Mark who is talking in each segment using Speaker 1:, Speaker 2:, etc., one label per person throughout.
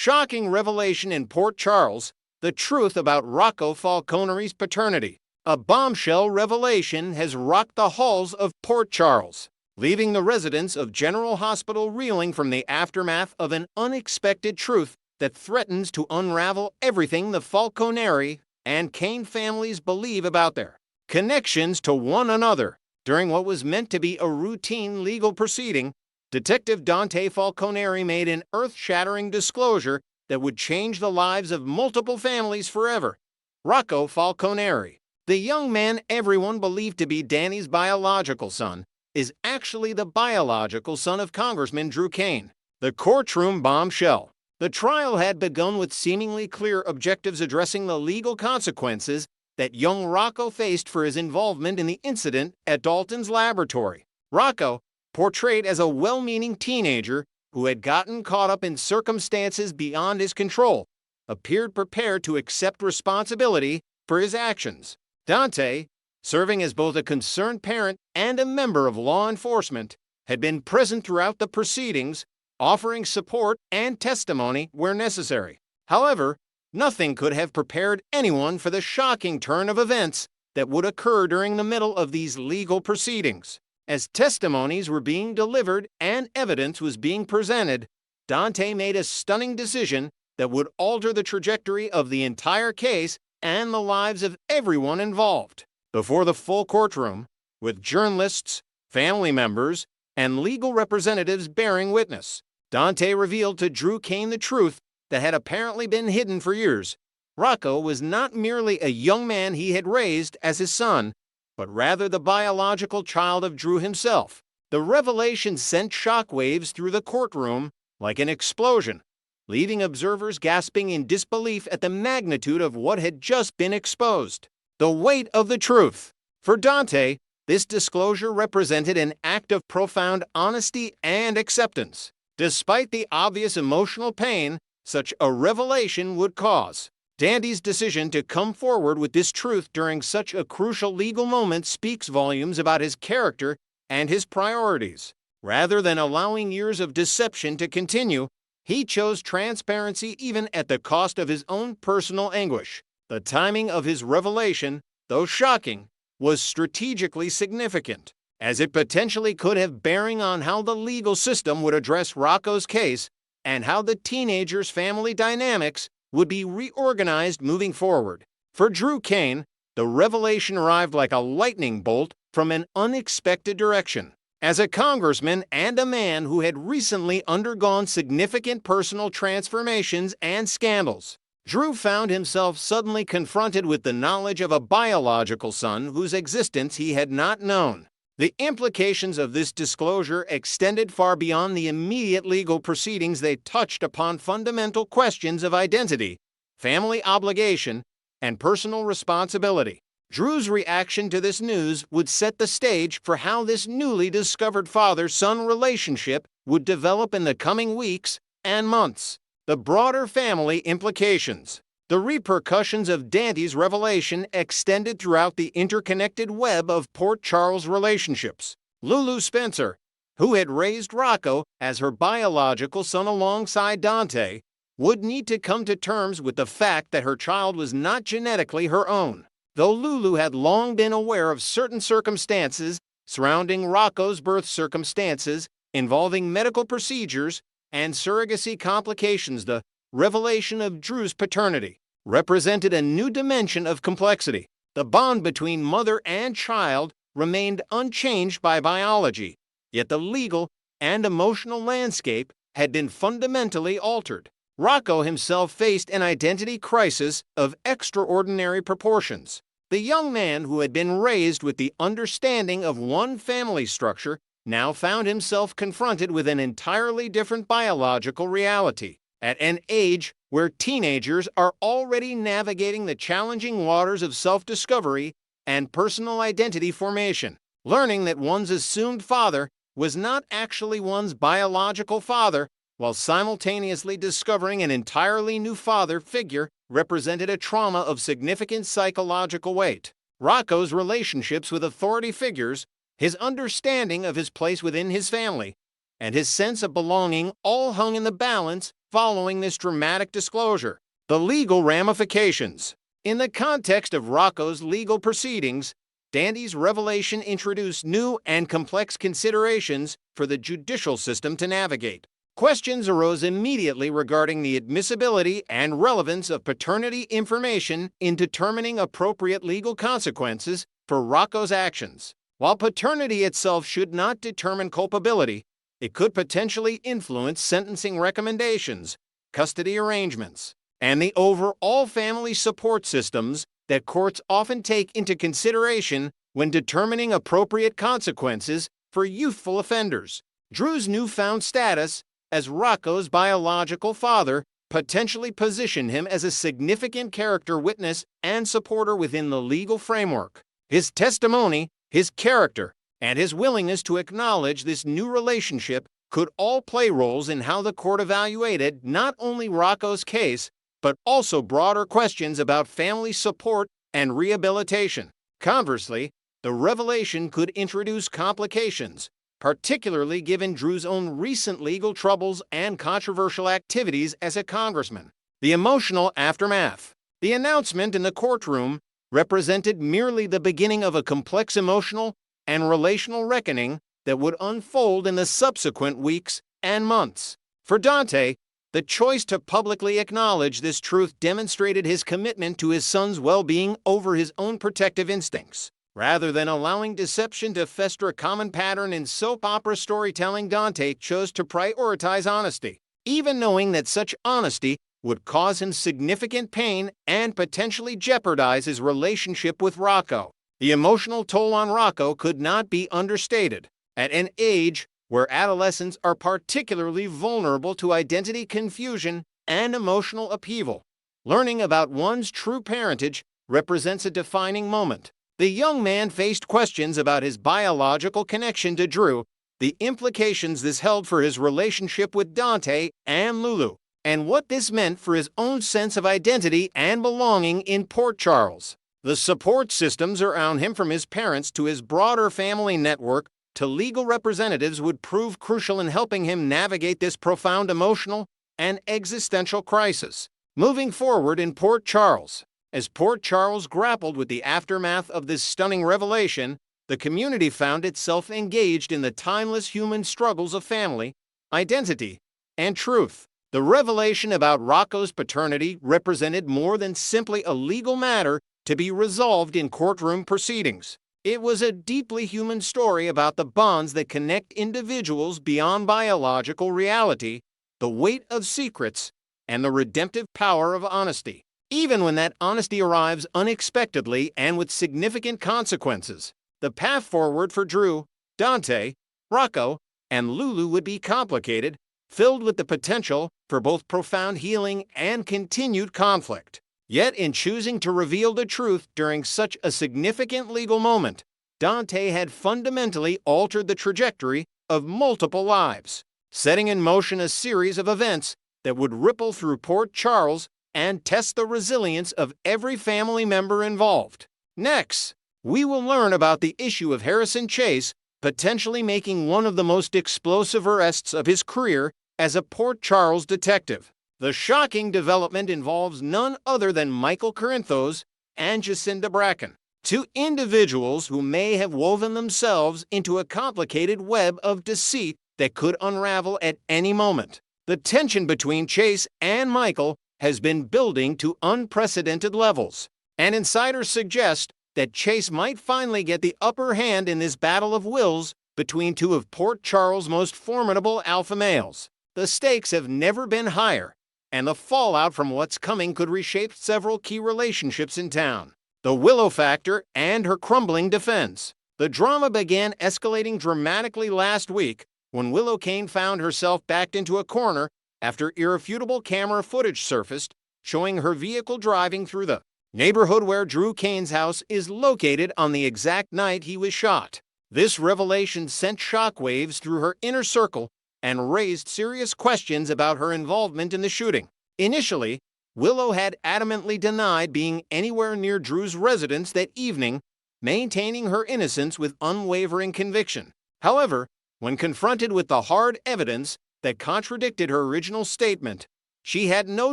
Speaker 1: shocking revelation in Port Charles, the truth about Rocco Falcone's paternity. A bombshell revelation has rocked the halls of Port Charles, leaving the residents of General Hospital reeling from the aftermath of an unexpected truth that threatens to unravel everything the Falconeri and Kane families believe about their connections to one another. During what was meant to be a routine legal proceeding, Detective Dante Falconeri made an earth-shattering disclosure that would change the lives of multiple families forever. Rocco Falconeri, the young man everyone believed to be Danny's biological son, is actually the biological son of Congressman Drew Kane. The courtroom bombshell. The trial had begun with seemingly clear objectives addressing the legal consequences that young Rocco faced for his involvement in the incident at Dalton's laboratory. Rocco, portrayed as a well-meaning teenager who had gotten caught up in circumstances beyond his control, appeared prepared to accept responsibility for his actions. Dante, serving as both a concerned parent and a member of law enforcement, had been present throughout the proceedings, offering support and testimony where necessary. However, nothing could have prepared anyone for the shocking turn of events that would occur during the middle of these legal proceedings. As testimonies were being delivered and evidence was being presented, Dante made a stunning decision that would alter the trajectory of the entire case and the lives of everyone involved. Before the full courtroom, with journalists, family members, and legal representatives bearing witness, Dante revealed to Drew Kane the truth that had apparently been hidden for years. Rocco was not merely a young man he had raised as his son, but rather the biological child of Drew himself. The revelation sent shockwaves through the courtroom like an explosion, leaving observers gasping in disbelief at the magnitude of what had just been exposed. The weight of the truth. For Dante, this disclosure represented an act of profound honesty and acceptance. Despite the obvious emotional pain such a revelation would cause, Dante's decision to come forward with this truth during such a crucial legal moment speaks volumes about his character and his priorities. Rather than allowing years of deception to continue, he chose transparency even at the cost of his own personal anguish. The timing of his revelation, though shocking, was strategically significant, as it potentially could have bearing on how the legal system would address Rocco's case and how the teenager's family dynamics would be reorganized moving forward. For Drew Kane, the revelation arrived like a lightning bolt from an unexpected direction. As a congressman and a man who had recently undergone significant personal transformations and scandals, Drew found himself suddenly confronted with the knowledge of a biological son whose existence he had not known. The implications of this disclosure extended far beyond the immediate legal proceedings. They touched upon fundamental questions of identity, family obligation, and personal responsibility. Drew's reaction to this news would set the stage for how this newly discovered father-son relationship would develop in the coming weeks and months. The broader family implications. The repercussions of Dante's revelation extended throughout the interconnected web of Port Charles relationships. Lulu Spencer, who had raised Rocco as her biological son alongside Dante, would need to come to terms with the fact that her child was not genetically her own. Though Lulu had long been aware of certain circumstances surrounding Rocco's birth circumstances involving medical procedures and surrogacy complications, the revelation of Drew's paternity represented a new dimension of complexity. The bond between mother and child remained unchanged by biology, yet the legal and emotional landscape had been fundamentally altered. Rocco himself faced an identity crisis of extraordinary proportions. The young man who had been raised with the understanding of one family structure now found himself confronted with an entirely different biological reality. At an age where teenagers are already navigating the challenging waters of self-discovery and personal identity formation, learning that one's assumed father was not actually one's biological father, while simultaneously discovering an entirely new father figure represented a trauma of significant psychological weight. Rocco's relationships with authority figures, his understanding of his place within his family, and his sense of belonging all hung in the balance following this dramatic disclosure. The legal ramifications. In the context of Rocco's legal proceedings, Dante's revelation introduced new and complex considerations for the judicial system to navigate. Questions arose immediately regarding the admissibility and relevance of paternity information in determining appropriate legal consequences for Rocco's actions. While paternity itself should not determine culpability, it could potentially influence sentencing recommendations, custody arrangements, and the overall family support systems that courts often take into consideration when determining appropriate consequences for youthful offenders. Drew's newfound status as Rocco's biological father potentially positioned him as a significant character witness and supporter within the legal framework. His testimony, his character, and his willingness to acknowledge this new relationship could all play roles in how the court evaluated not only Rocco's case, but also broader questions about family support and rehabilitation. Conversely, the revelation could introduce complications, particularly given Drew's own recent legal troubles and controversial activities as a congressman. The emotional aftermath. The announcement in the courtroom represented merely the beginning of a complex emotional and relational reckoning that would unfold in the subsequent weeks and months. For Dante, the choice to publicly acknowledge this truth demonstrated his commitment to his son's well-being over his own protective instincts. Rather than allowing deception to fester, a common pattern in soap opera storytelling, Dante chose to prioritize honesty, even knowing that such honesty would cause him significant pain and potentially jeopardize his relationship with Rocco. The emotional toll on Rocco could not be understated. At an age where adolescents are particularly vulnerable to identity confusion and emotional upheaval, learning about one's true parentage represents a defining moment. The young man faced questions about his biological connection to Drew, the implications this held for his relationship with Dante and Lulu, and what this meant for his own sense of identity and belonging in Port Charles. The support systems around him, from his parents to his broader family network to legal representatives, would prove crucial in helping him navigate this profound emotional and existential crisis. Moving forward in Port Charles. As Port Charles grappled with the aftermath of this stunning revelation, the community found itself engaged in the timeless human struggles of family, identity, and truth. The revelation about Rocco's paternity represented more than simply a legal matter to be resolved in courtroom proceedings. It was a deeply human story about the bonds that connect individuals beyond biological reality, the weight of secrets, and the redemptive power of honesty. Even when that honesty arrives unexpectedly and with significant consequences, the path forward for Drew, Dante, Rocco, and Lulu would be complicated, filled with the potential for both profound healing and continued conflict. Yet in choosing to reveal the truth during such a significant legal moment, Dante had fundamentally altered the trajectory of multiple lives, setting in motion a series of events that would ripple through Port Charles and test the resilience of every family member involved. Next, we will learn about the issue of Harrison Chase potentially making one of the most explosive arrests of his career as a Port Charles detective. The shocking development involves none other than Michael Corinthos and Jacinda Bracken, two individuals who may have woven themselves into a complicated web of deceit that could unravel at any moment. The tension between Chase and Michael has been building to unprecedented levels, and insiders suggest that Chase might finally get the upper hand in this battle of wills between two of Port Charles' most formidable alpha males. The stakes have never been higher, and the fallout from what's coming could reshape several key relationships in town. The Willow factor and her crumbling defense. The drama began escalating dramatically last week when Willow Kane found herself backed into a corner after irrefutable camera footage surfaced showing her vehicle driving through the neighborhood where Drew Kane's house is located on the exact night he was shot. This revelation sent shockwaves through her inner circle and raised serious questions about her involvement in the shooting. Initially, Willow had adamantly denied being anywhere near Drew's residence that evening, maintaining her innocence with unwavering conviction. However, When confronted with the hard evidence that contradicted her original statement, she had no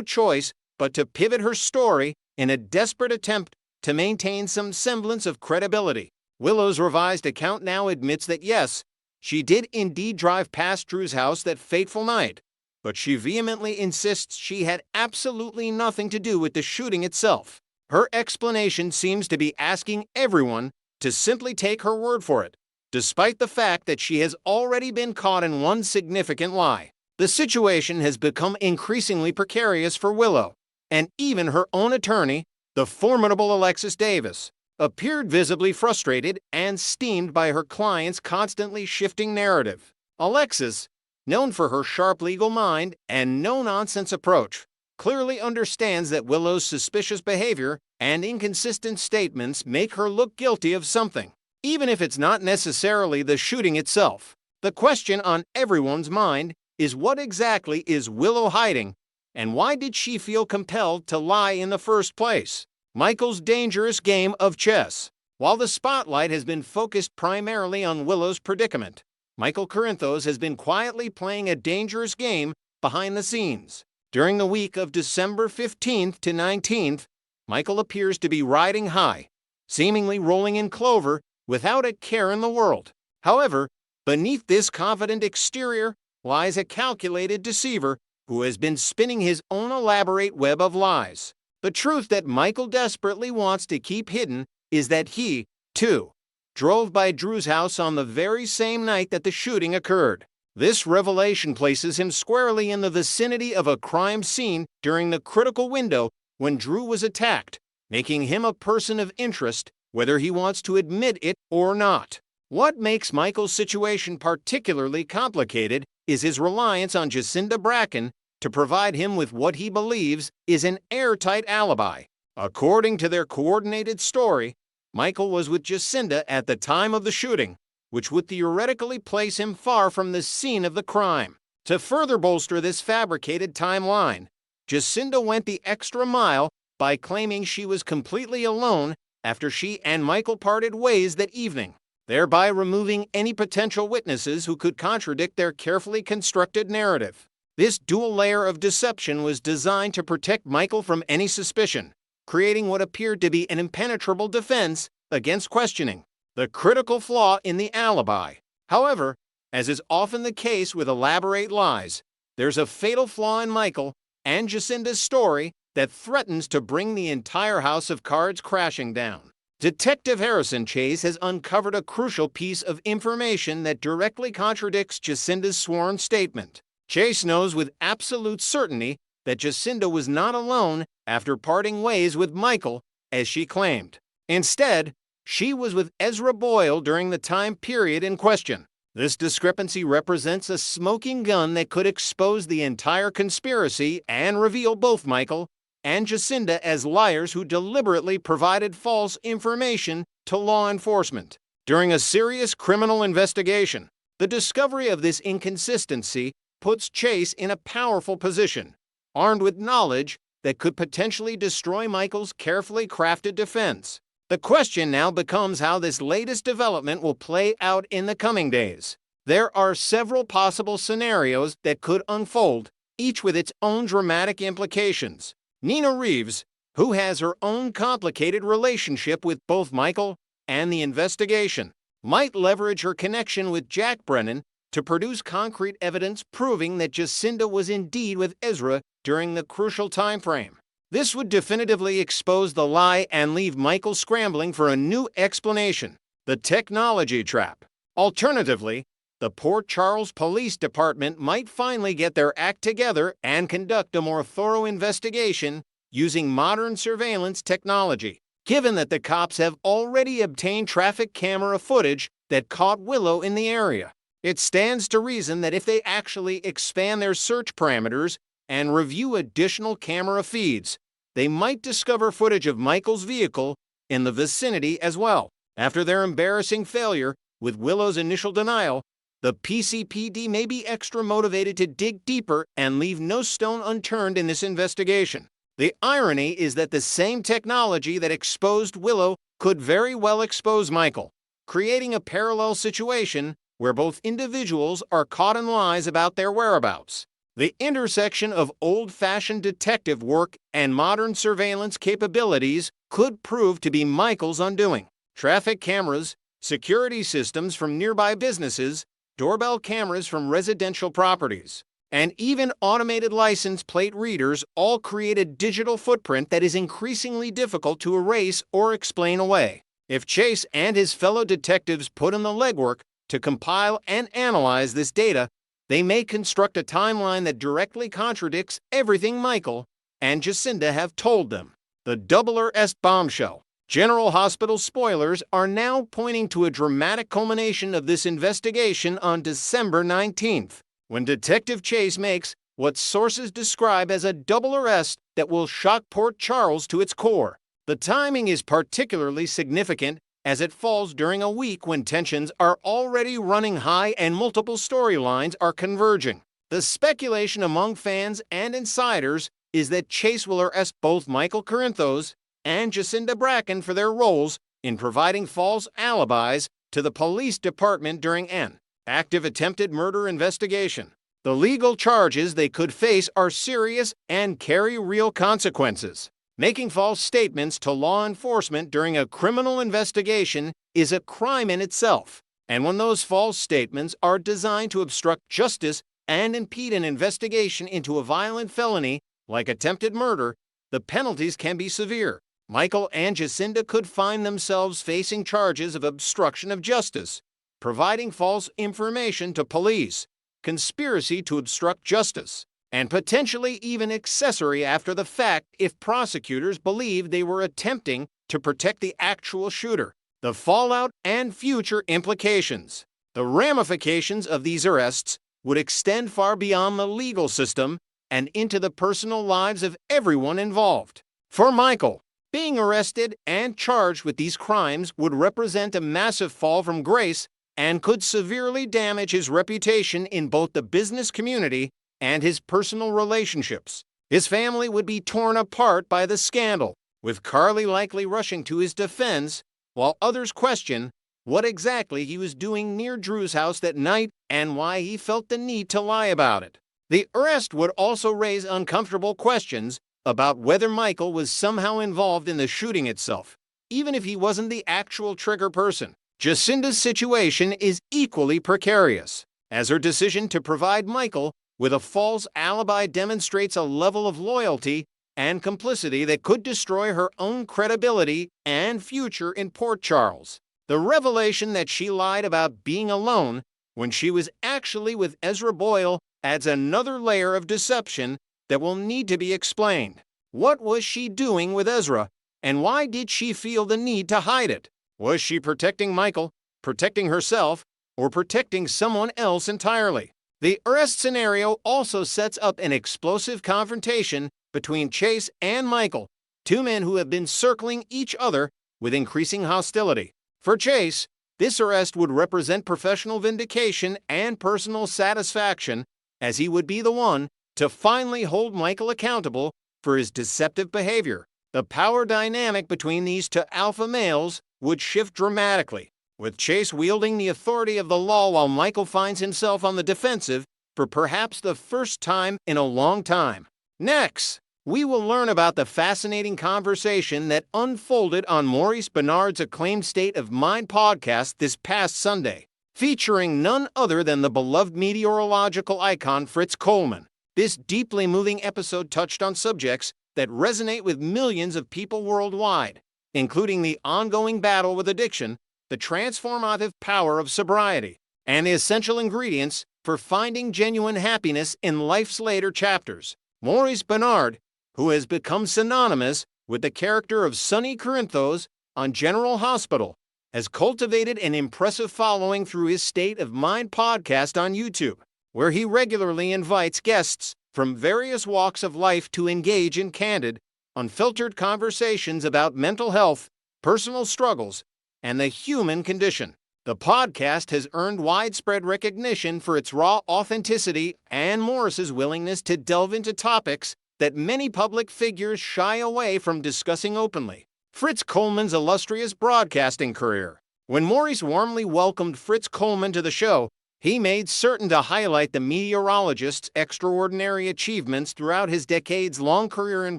Speaker 1: choice but to pivot her story in a desperate attempt to maintain some semblance of credibility. Willow's revised account now admits that yes, she did indeed drive past Drew's house that fateful night, but she vehemently insists she had absolutely nothing to do with the shooting itself. Her explanation seems to be asking everyone to simply take her word for it, despite the fact that she has already been caught in one significant lie. The situation has become increasingly precarious for Willow, and even her own attorney, the formidable Alexis Davis, appeared visibly frustrated and steamed by her client's constantly shifting narrative. Alexis, known for her sharp legal mind and no-nonsense approach, clearly understands that Willow's suspicious behavior and inconsistent statements make her look guilty of something, even if it's not necessarily the shooting itself. The question on everyone's mind is, what exactly is Willow hiding, and why did she feel compelled to lie in the first place? Michael's dangerous game of chess. While the spotlight has been focused primarily on Willow's predicament, Michael Corinthos has been quietly playing a dangerous game behind the scenes. During the week of December 15th to 19th, Michael appears to be riding high, seemingly rolling in clover without a care in the world. However, beneath this confident exterior lies a calculated deceiver who has been spinning his own elaborate web of lies. The truth that Michael desperately wants to keep hidden is that he, too, drove by Drew's house on the very same night that the shooting occurred. This revelation places him squarely in the vicinity of a crime scene during the critical window when Drew was attacked, making him a person of interest whether he wants to admit it or not. What makes Michael's situation particularly complicated is his reliance on Jacinda Bracken to provide him with what he believes is an airtight alibi. According to their coordinated story, Michael was with Jacinda at the time of the shooting, which would theoretically place him far from the scene of the crime. To further bolster this fabricated timeline, Jacinda went the extra mile by claiming she was completely alone after she and Michael parted ways that evening, thereby removing any potential witnesses who could contradict their carefully constructed narrative. This dual layer of deception was designed to protect Michael from any suspicion, creating what appeared to be an impenetrable defense against questioning. The critical flaw in the alibi. However, as is often the case with elaborate lies, there's a fatal flaw in Michael and Jacinda's story that threatens to bring the entire house of cards crashing down. Detective Harrison Chase has uncovered a crucial piece of information that directly contradicts Jacinda's sworn statement. Chase knows with absolute certainty that Jacinda was not alone after parting ways with Michael, as she claimed. Instead, she was with Ezra Boyle during the time period in question. This discrepancy represents a smoking gun that could expose the entire conspiracy and reveal both Michael and Jacinda as liars who deliberately provided false information to law enforcement. During a serious criminal investigation, the discovery of this inconsistency puts Chase in a powerful position, armed with knowledge that could potentially destroy Michael's carefully crafted defense. The question now becomes how this latest development will play out in the coming days. There are several possible scenarios that could unfold, each with its own dramatic implications. Nina Reeves, who has her own complicated relationship with both Michael and the investigation, might leverage her connection with Jack Brennan to produce concrete evidence proving that Jacinda was indeed with Ezra during the crucial time frame. This would definitively expose the lie and leave Michael scrambling for a new explanation: the technology trap. Alternatively, the Port Charles Police Department might finally get their act together and conduct a more thorough investigation using modern surveillance technology. Given that the cops have already obtained traffic camera footage that caught Willow in the area, it stands to reason that if they actually expand their search parameters and review additional camera feeds, they might discover footage of Michael's vehicle in the vicinity as well. After their embarrassing failure with Willow's initial denial, the PCPD may be extra motivated to dig deeper and leave no stone unturned in this investigation. The irony is that the same technology that exposed Willow could very well expose Michael, creating a parallel situation where both individuals are caught in lies about their whereabouts. The intersection of old-fashioned detective work and modern surveillance capabilities could prove to be Michael's undoing. Traffic cameras, security systems from nearby businesses, doorbell cameras from residential properties, and even automated license plate readers all create a digital footprint that is increasingly difficult to erase or explain away. If Chase and his fellow detectives put in the legwork to compile and analyze this data, they may construct a timeline that directly contradicts everything Michael and Jacinda have told them. The double-R-est bombshell. General Hospital spoilers are now pointing to a dramatic culmination of this investigation on December 19th, when Detective Chase makes what sources describe as a double-R-est that will shock Port Charles to its core. The timing is particularly significant as it falls during a week when tensions are already running high and multiple storylines are converging. The speculation among fans and insiders is that Chase will arrest both Michael Corinthos and Jacinda Bracken for their roles in providing false alibis to the police department during an active attempted murder investigation. The legal charges they could face are serious and carry real consequences. Making false statements to law enforcement during a criminal investigation is a crime in itself, and when those false statements are designed to obstruct justice and impede an investigation into a violent felony like attempted murder, the penalties can be severe. Michael and Jacinda could find themselves facing charges of obstruction of justice, providing false information to police, conspiracy to obstruct justice, and potentially even accessory after the fact if prosecutors believe they were attempting to protect the actual shooter. The fallout and future implications. The ramifications of these arrests would extend far beyond the legal system and into the personal lives of everyone involved. For Michael, being arrested and charged with these crimes would represent a massive fall from grace and could severely damage his reputation in both the business community and his personal relationships. His family would be torn apart by the scandal, with Carly likely rushing to his defense, while others question what exactly he was doing near Drew's house that night and why he felt the need to lie about it. The arrest would also raise uncomfortable questions about whether Michael was somehow involved in the shooting itself, even if he wasn't the actual trigger person. Jacinda's situation is equally precarious, as her decision to provide Michael with a false alibi demonstrates a level of loyalty and complicity that could destroy her own credibility and future in Port Charles. The revelation that she lied about being alone when she was actually with Ezra Boyle adds another layer of deception that will need to be explained. What was she doing with Ezra, and why did she feel the need to hide it? Was she protecting Michael, protecting herself, or protecting someone else entirely? The arrest scenario also sets up an explosive confrontation between Chase and Michael, two men who have been circling each other with increasing hostility. For Chase, this arrest would represent professional vindication and personal satisfaction, as he would be the one to finally hold Michael accountable for his deceptive behavior. The power dynamic between these two alpha males would shift dramatically, with Chase wielding the authority of the law while Michael finds himself on the defensive for perhaps the first time in a long time. Next, we will learn about the fascinating conversation that unfolded on Maurice Benard's acclaimed State of Mind podcast this past Sunday, featuring none other than the beloved meteorological icon Fritz Coleman. This deeply moving episode touched on subjects that resonate with millions of people worldwide, including the ongoing battle with addiction, the transformative power of sobriety, and the essential ingredients for finding genuine happiness in life's later chapters. Maurice Benard, who has become synonymous with the character of Sonny Corinthos on General Hospital, has cultivated an impressive following through his State of Mind podcast on YouTube, where he regularly invites guests from various walks of life to engage in candid, unfiltered conversations about mental health, personal struggles, and the human condition. The podcast has earned widespread recognition for its raw authenticity and Maurice's willingness to delve into topics that many public figures shy away from discussing openly. Fritz Coleman's illustrious broadcasting career. When Maurice warmly welcomed Fritz Coleman to the show, he made certain to highlight the meteorologist's extraordinary achievements throughout his decades-long career in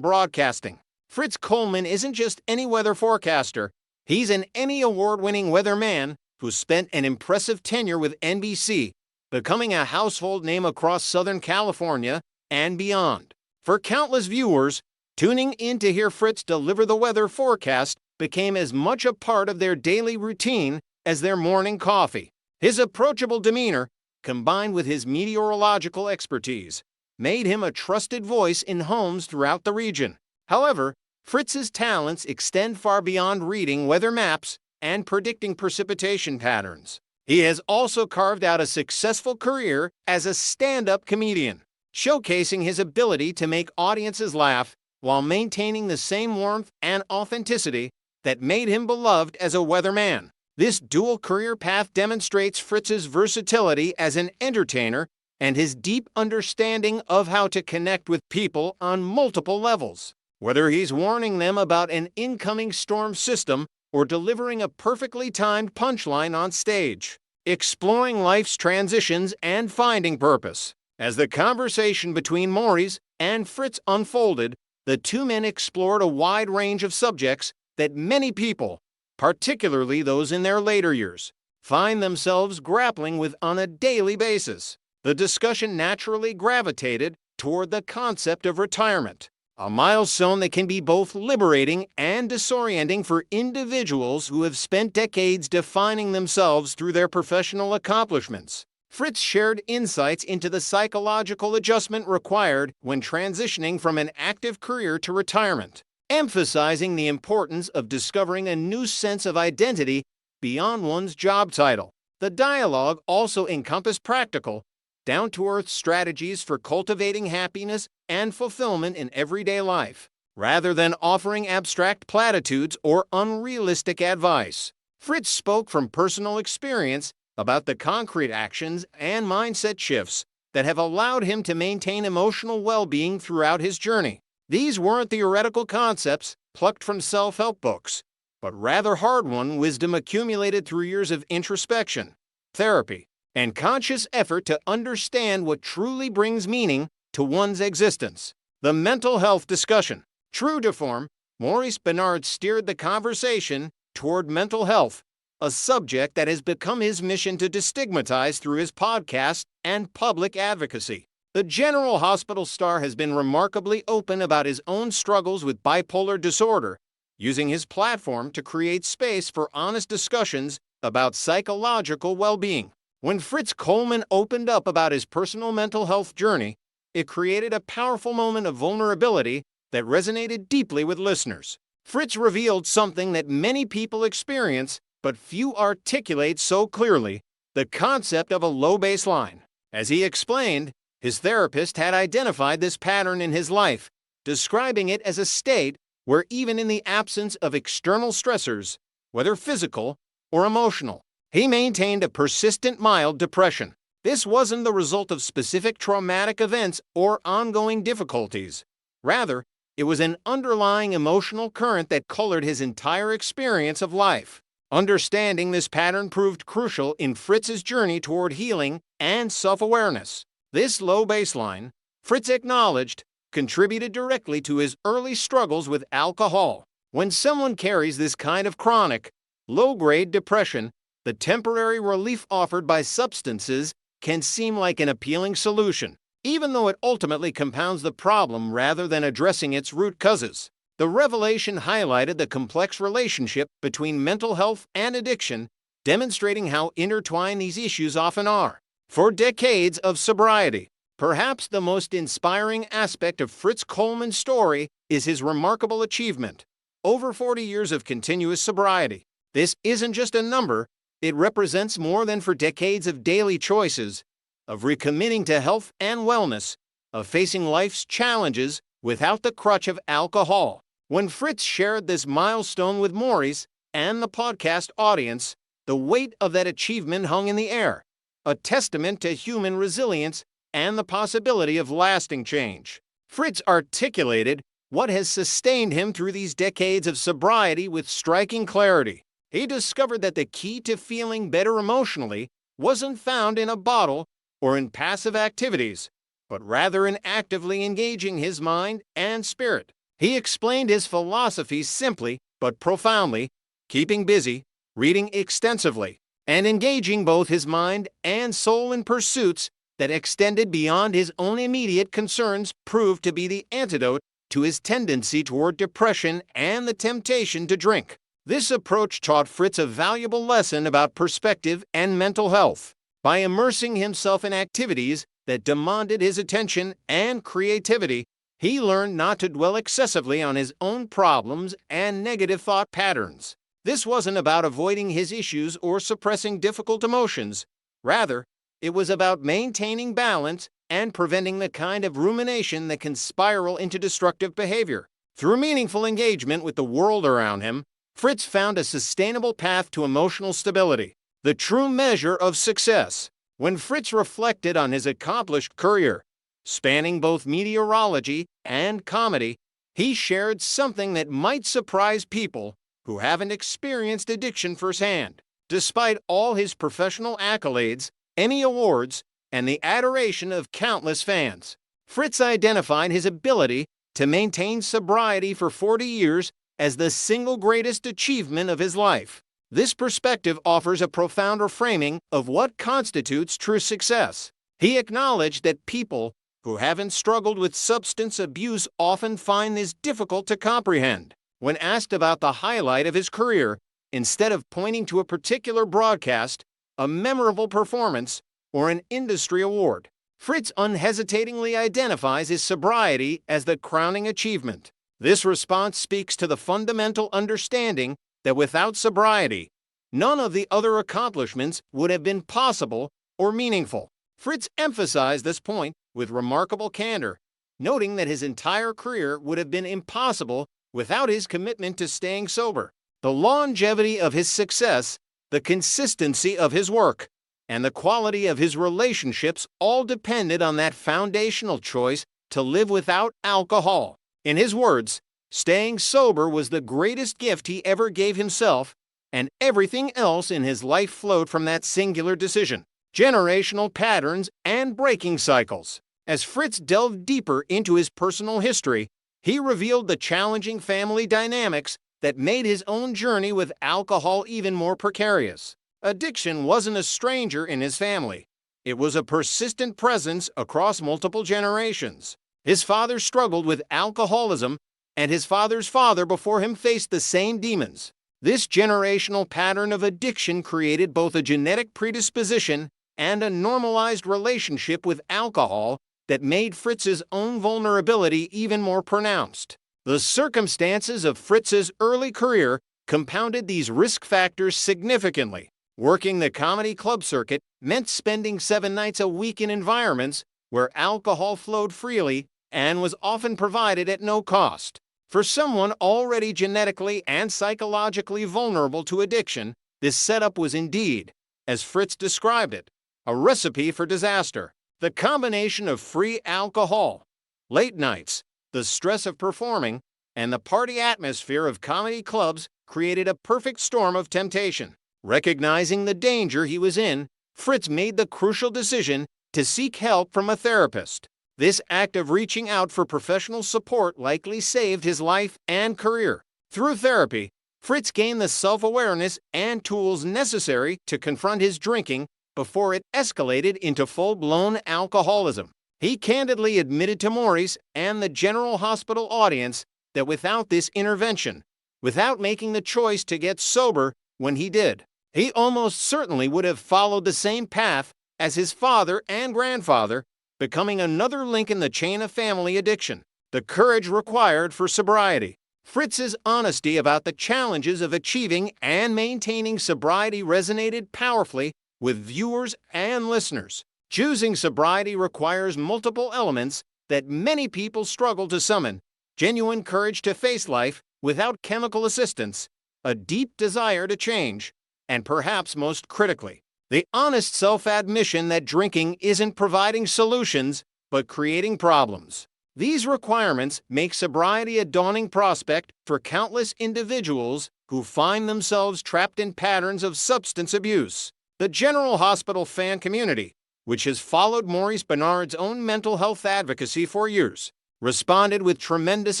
Speaker 1: broadcasting. Fritz Coleman isn't just any weather forecaster, he's an Emmy award-winning weatherman who spent an impressive tenure with NBC, becoming a household name across Southern California and beyond. For countless viewers, tuning in to hear Fritz deliver the weather forecast became as much a part of their daily routine as their morning coffee. His approachable demeanor, combined with his meteorological expertise, made him a trusted voice in homes throughout the region. However, Fritz's talents extend far beyond reading weather maps and predicting precipitation patterns. He has also carved out a successful career as a stand-up comedian, showcasing his ability to make audiences laugh while maintaining the same warmth and authenticity that made him beloved as a weatherman. This dual career path demonstrates Fritz's versatility as an entertainer and his deep understanding of how to connect with people on multiple levels. Whether he's warning them about an incoming storm system or delivering a perfectly timed punchline on stage, exploring life's transitions and finding purpose. As the conversation between Maurice and Fritz unfolded, the two men explored a wide range of subjects that many people, particularly those in their later years, find themselves grappling with on a daily basis. The discussion naturally gravitated toward the concept of retirement, a milestone that can be both liberating and disorienting for individuals who have spent decades defining themselves through their professional accomplishments. Fritz shared insights into the psychological adjustment required when transitioning from an active career to retirement, emphasizing the importance of discovering a new sense of identity beyond one's job title. The dialogue also encompassed practical, down-to-earth strategies for cultivating happiness and fulfillment in everyday life, rather than offering abstract platitudes or unrealistic advice. Fritz spoke from personal experience about the concrete actions and mindset shifts that have allowed him to maintain emotional well-being throughout his journey. These weren't theoretical concepts plucked from self-help books, but rather hard-won wisdom accumulated through years of introspection, therapy, and conscious effort to understand what truly brings meaning to one's existence. The mental health discussion. True to form, Maurice Bernard steered the conversation toward mental health, a subject that has become his mission to destigmatize through his podcast and public advocacy. The General Hospital star has been remarkably open about his own struggles with bipolar disorder, using his platform to create space for honest discussions about psychological well-being. When Fritz Coleman opened up about his personal mental health journey, it created a powerful moment of vulnerability that resonated deeply with listeners. Fritz revealed something that many people experience, but few articulate so clearly: the concept of a low baseline. As he explained, his therapist had identified this pattern in his life, describing it as a state where even in the absence of external stressors, whether physical or emotional, he maintained a persistent mild depression. This wasn't the result of specific traumatic events or ongoing difficulties. Rather, it was an underlying emotional current that colored his entire experience of life. Understanding this pattern proved crucial in Fritz's journey toward healing and self-awareness. This low baseline, Fritz acknowledged, contributed directly to his early struggles with alcohol. When someone carries this kind of chronic, low-grade depression, the temporary relief offered by substances can seem like an appealing solution, even though it ultimately compounds the problem rather than addressing its root causes. The revelation highlighted the complex relationship between mental health and addiction, demonstrating how intertwined these issues often are. For decades of sobriety, perhaps the most inspiring aspect of Fritz Coleman's story is his remarkable achievement. Over 40 years of continuous sobriety. This isn't just a number, it represents more than for decades of daily choices, of recommitting to health and wellness, of facing life's challenges without the crutch of alcohol. When Fritz shared this milestone with Maurice and the podcast audience, the weight of that achievement hung in the air, a testament to human resilience and the possibility of lasting change. Fritz articulated what has sustained him through these decades of sobriety with striking clarity. He discovered that the key to feeling better emotionally wasn't found in a bottle or in passive activities, but rather in actively engaging his mind and spirit. He explained his philosophy simply but profoundly, keeping busy, reading extensively, and engaging both his mind and soul in pursuits that extended beyond his own immediate concerns proved to be the antidote to his tendency toward depression and the temptation to drink. This approach taught Fritz a valuable lesson about perspective and mental health. By immersing himself in activities that demanded his attention and creativity, he learned not to dwell excessively on his own problems and negative thought patterns. This wasn't about avoiding his issues or suppressing difficult emotions. Rather, it was about maintaining balance and preventing the kind of rumination that can spiral into destructive behavior. Through meaningful engagement with the world around him, Fritz found a sustainable path to emotional stability, the true measure of success. When Fritz reflected on his accomplished career, spanning both meteorology and comedy, he shared something that might surprise people who haven't experienced addiction firsthand. Despite all his professional accolades, Emmy awards, and the adoration of countless fans, Fritz identified his ability to maintain sobriety for 40 years as the single greatest achievement of his life. This perspective offers a profounder framing of what constitutes true success. He acknowledged that people who haven't struggled with substance abuse often find this difficult to comprehend. When asked about the highlight of his career, instead of pointing to a particular broadcast, a memorable performance, or an industry award, Fritz unhesitatingly identifies his sobriety as the crowning achievement. This response speaks to the fundamental understanding that without sobriety, none of the other accomplishments would have been possible or meaningful. Fritz emphasized this point with remarkable candor, noting that his entire career would have been impossible without his commitment to staying sober. The longevity of his success, the consistency of his work, and the quality of his relationships all depended on that foundational choice to live without alcohol. In his words, staying sober was the greatest gift he ever gave himself, and everything else in his life flowed from that singular decision. Generational patterns and breaking cycles. As Fritz delved deeper into his personal history, he revealed the challenging family dynamics that made his own journey with alcohol even more precarious. Addiction wasn't a stranger in his family. It was a persistent presence across multiple generations. His father struggled with alcoholism, and his father's father before him faced the same demons. This generational pattern of addiction created both a genetic predisposition and a normalized relationship with alcohol that made Fritz's own vulnerability even more pronounced. The circumstances of Fritz's early career compounded these risk factors significantly. Working the comedy club circuit meant spending 7 nights a week in environments where alcohol flowed freely and was often provided at no cost. For someone already genetically and psychologically vulnerable to addiction, this setup was indeed, as Fritz described it, a recipe for disaster. The combination of free alcohol, late nights, the stress of performing, and the party atmosphere of comedy clubs created a perfect storm of temptation. Recognizing the danger he was in, Fritz made the crucial decision to seek help from a therapist. This act of reaching out for professional support likely saved his life and career. Through therapy, Fritz gained the self-awareness and tools necessary to confront his drinking before it escalated into full-blown alcoholism. He candidly admitted to Maurice and the general hospital audience that without this intervention, without making the choice to get sober when he did, he almost certainly would have followed the same path as his father and grandfather, becoming another link in the chain of family addiction. The courage required for sobriety. Fritz's honesty about the challenges of achieving and maintaining sobriety resonated powerfully with viewers and listeners. Choosing sobriety requires multiple elements that many people struggle to summon: genuine courage to face life without chemical assistance, a deep desire to change, and perhaps most critically, the honest self-admission that drinking isn't providing solutions, but creating problems. These requirements make sobriety a daunting prospect for countless individuals who find themselves trapped in patterns of substance abuse. The General Hospital fan community, which has followed Maurice Benard's own mental health advocacy for years, responded with tremendous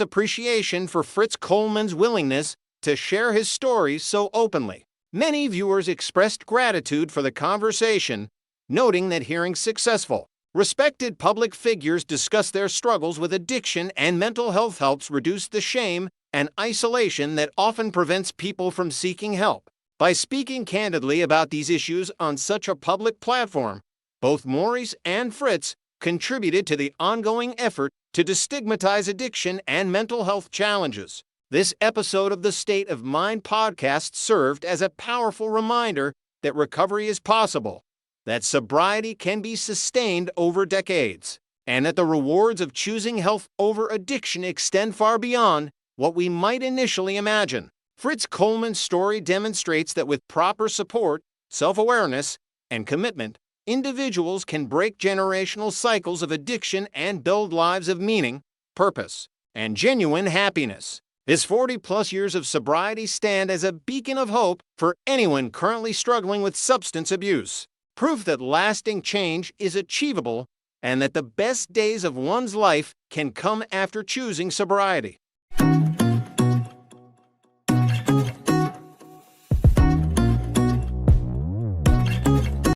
Speaker 1: appreciation for Fritz Coleman's willingness to share his stories so openly. Many viewers expressed gratitude for the conversation, noting that hearing successful, respected public figures discuss their struggles with addiction and mental health helps reduce the shame and isolation that often prevents people from seeking help. By speaking candidly about these issues on such a public platform, both Maurice and Fritz contributed to the ongoing effort to destigmatize addiction and mental health challenges. This episode of the State of Mind podcast served as a powerful reminder that recovery is possible, that sobriety can be sustained over decades, and that the rewards of choosing health over addiction extend far beyond what we might initially imagine. Fritz Coleman's story demonstrates that with proper support, self-awareness, and commitment, individuals can break generational cycles of addiction and build lives of meaning, purpose, and genuine happiness. His 40-plus years of sobriety stand as a beacon of hope for anyone currently struggling with substance abuse. Proof that lasting change is achievable and that the best days of one's life can come after choosing sobriety.